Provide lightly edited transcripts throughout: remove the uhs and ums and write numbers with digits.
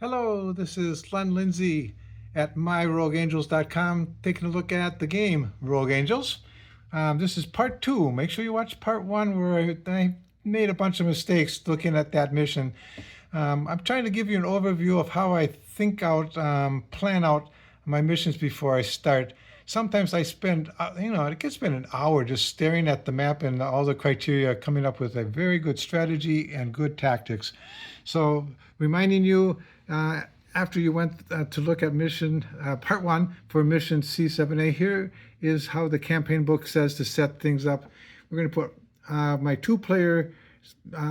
Hello, this is Len Lindsay at myrogueangels.com taking a look at the game Rogue Angels. This is part two. Make sure you watch part one where I made a bunch of mistakes looking at that mission. I'm trying to give you an overview of how I think out, plan out my missions before I start. Sometimes I spend, I can spend an hour just staring at the map and all the criteria, coming up with a very good strategy and good tactics. So, reminding you, after you went to look at mission part one for Mission C7A, here is how the campaign book says to set things up. We're going to put my two-player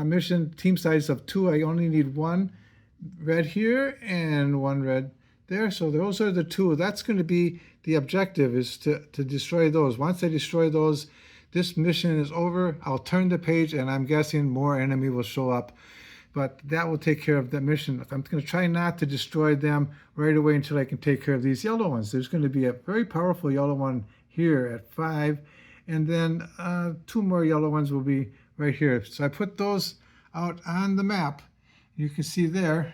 mission team size of 2. I only need one red here and one red there. So those are the two. That's going to be the objective, is to destroy those. Once I destroy those, this mission is over. I'll turn the page, and I'm guessing more enemy will show up. But that will take care of the mission. I'm going to try not to destroy them right away until I can take care of these yellow ones. There's going to be a very powerful yellow one here at 5, and then 2 more yellow ones will be right here. So I put those out on the map. You can see there.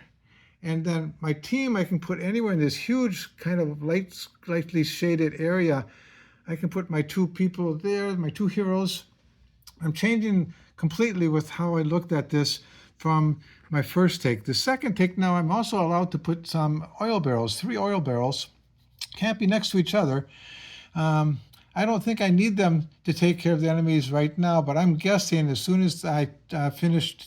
And then my team I can put anywhere in this huge kind of lightly shaded area. I can put my 2 people there, my 2 heroes. I'm changing completely with how I looked at this from my first take. The second take now, I'm also allowed to put some oil barrels, 3 oil barrels. Can't be next to each other. I don't think I need them to take care of the enemies right now, but I'm guessing as soon as I finish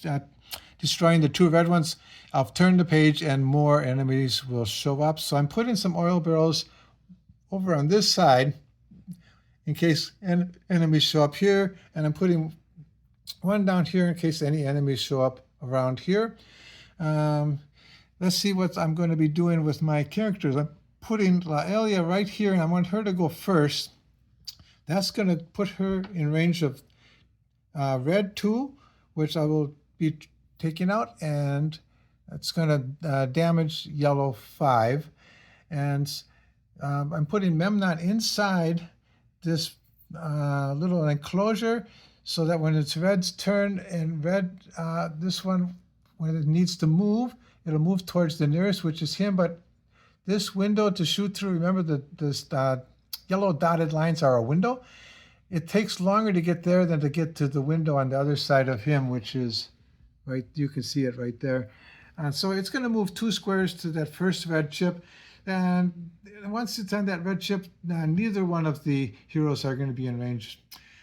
destroying the 2 red ones, I'll turn the page and more enemies will show up. So I'm putting some oil barrels over on this side in case enemies show up here, and I'm putting one down here in case any enemies show up around here. Let's see what I'm going to be doing with my characters. I'm putting Laelia right here, and I want her to go first. That's going to put her in range of red 2, which I will be taking out, and it's going to damage yellow 5. And I'm putting Memnon inside this little enclosure, so that when it's red's turn, and red, this one, when it needs to move, it'll move towards the nearest, which is him. But this window to shoot through, remember the yellow dotted lines are a window. It takes longer to get there than to get to the window on the other side of him, which is right, you can see it right there. So it's going to move 2 squares to that first red chip. And once it's on that red chip, neither one of the heroes are going to be in range.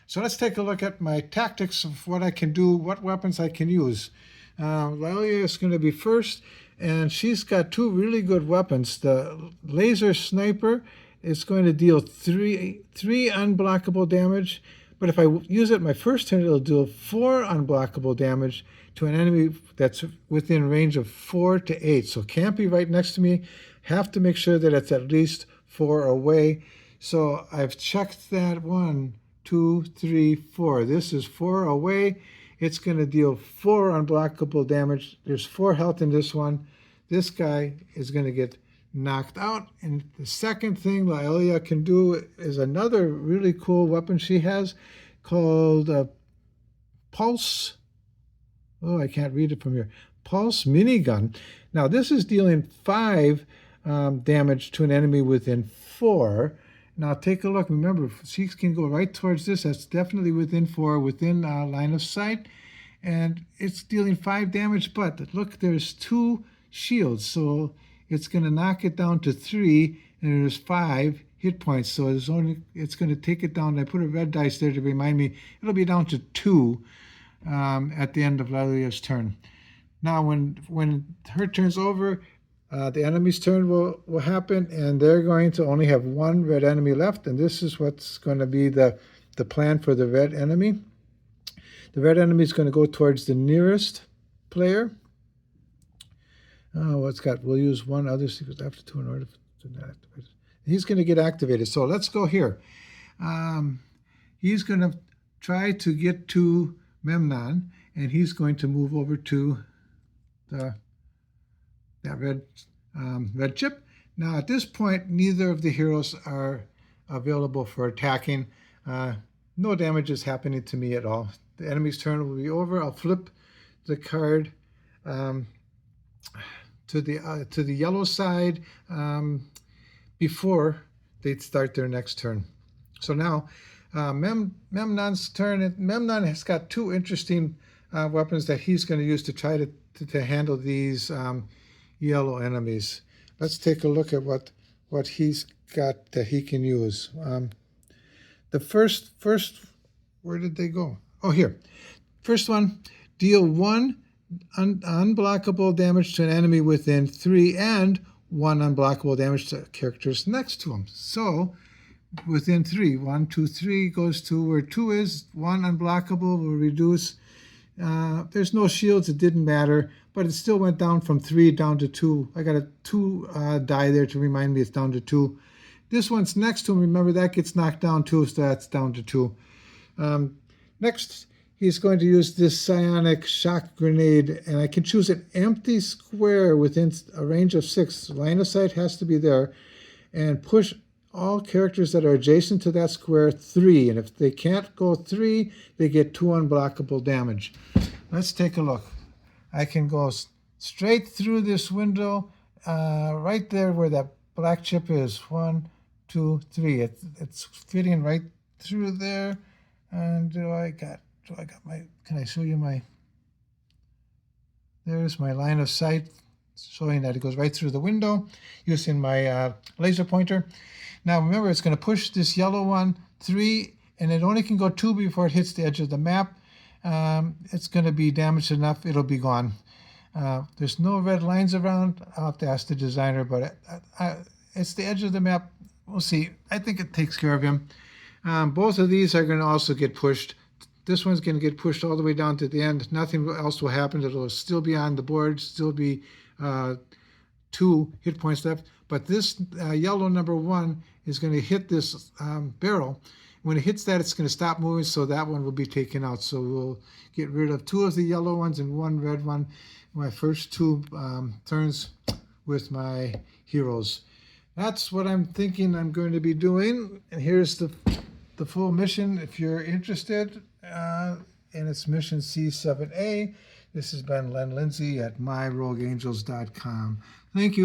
So let's take a look at my tactics of what I can do, what weapons I can use. Laelia is going to be first, and she's got 2 really good weapons. The laser sniper is going to deal 3 unblockable damage, but if I use it my first turn, it'll deal 4 unblockable damage to an enemy that's within range of 4 to 8. So can't be right next to me. Have to make sure that it's at least 4 away. So I've checked that 1, 2, 3, 4. This is 4 away. It's going to deal 4 unblockable damage. There's 4 health in this one. This guy is going to get knocked out. And the second thing Laelia can do is another really cool weapon she has called Pulse. Oh, I can't read it from here. Pulse minigun. Now, this is dealing 5 damage to an enemy within 4. Now, take a look. Remember, she can go right towards this. That's definitely within 4, within line of sight. And it's dealing 5 damage, but look, there's 2 shields. So it's going to knock it down to 3, and there's 5 hit points. So it's going to take it down. I put a red dice there to remind me. It'll be down to 2 at the end of Laelia's turn. Now, when her turn's over, the enemy's turn will happen, and they're going to only have 1 red enemy left, and this is what's going to be the plan for the red enemy. The red enemy is going to go towards the nearest player. We'll use 1 other secret after 2 in order to activate it. He's going to get activated. So let's go here. He's going to try to get to Memnon, and he's going to move over to that red chip. Now, at this point, neither of the heroes are available for attacking. No damage is happening to me at all. The enemy's turn will be over. I'll flip the card to the yellow side before they start their next turn. So now Memnon's turn. Memnon has got two interesting weapons that he's going to use to try to handle these yellow enemies. Let's take a look at what he's got that he can use. The first, where did they go? Oh, here. First one, deal 1 unblockable damage to an enemy within 3 and 1 unblockable damage to characters next to him. So within 3, 1, 2, 3 goes to where 2 is. 1 unblockable will reduce. There's no shields. It didn't matter, but it still went down from 3 down to 2. I got a 2 die there to remind me it's down to 2. This one's next to him. Remember, that gets knocked down too, so that's down to 2. Next, he's going to use this psionic shock grenade, and I can choose an empty square within a range of 6. Line of sight has to be there, and push all characters that are adjacent to that square 3. And if they can't go 3, they get 2 unblockable damage. Let's take a look. I can go straight through this window, right there where that black chip is. 1, 2, 3. It's fitting right through there. And can I show you my, there's my line of sight, showing that it goes right through the window using my laser pointer. Now remember, it's going to push this yellow one 3, and it only can go 2 before it hits the edge of the map. It's going to be damaged enough, it'll be gone. There's no red lines around. I'll have to ask the designer, but it's the edge of the map. We'll see. I think it takes care of him. Both of these are going to also get pushed. This one's going to get pushed all the way down to the end. Nothing else will happen. It'll still be on the board, still be 2 hit points left. But this yellow number 1 is going to hit this barrel. When it hits that, it's going to stop moving, so that one will be taken out. So we'll get rid of 2 of the yellow ones and 1 red one. My first 2 turns with my heroes. That's what I'm thinking I'm going to be doing. And here's the full mission if you're interested. And it's Mission C7A. This has been Len Lindsay at myrogueangels.com. Thank you.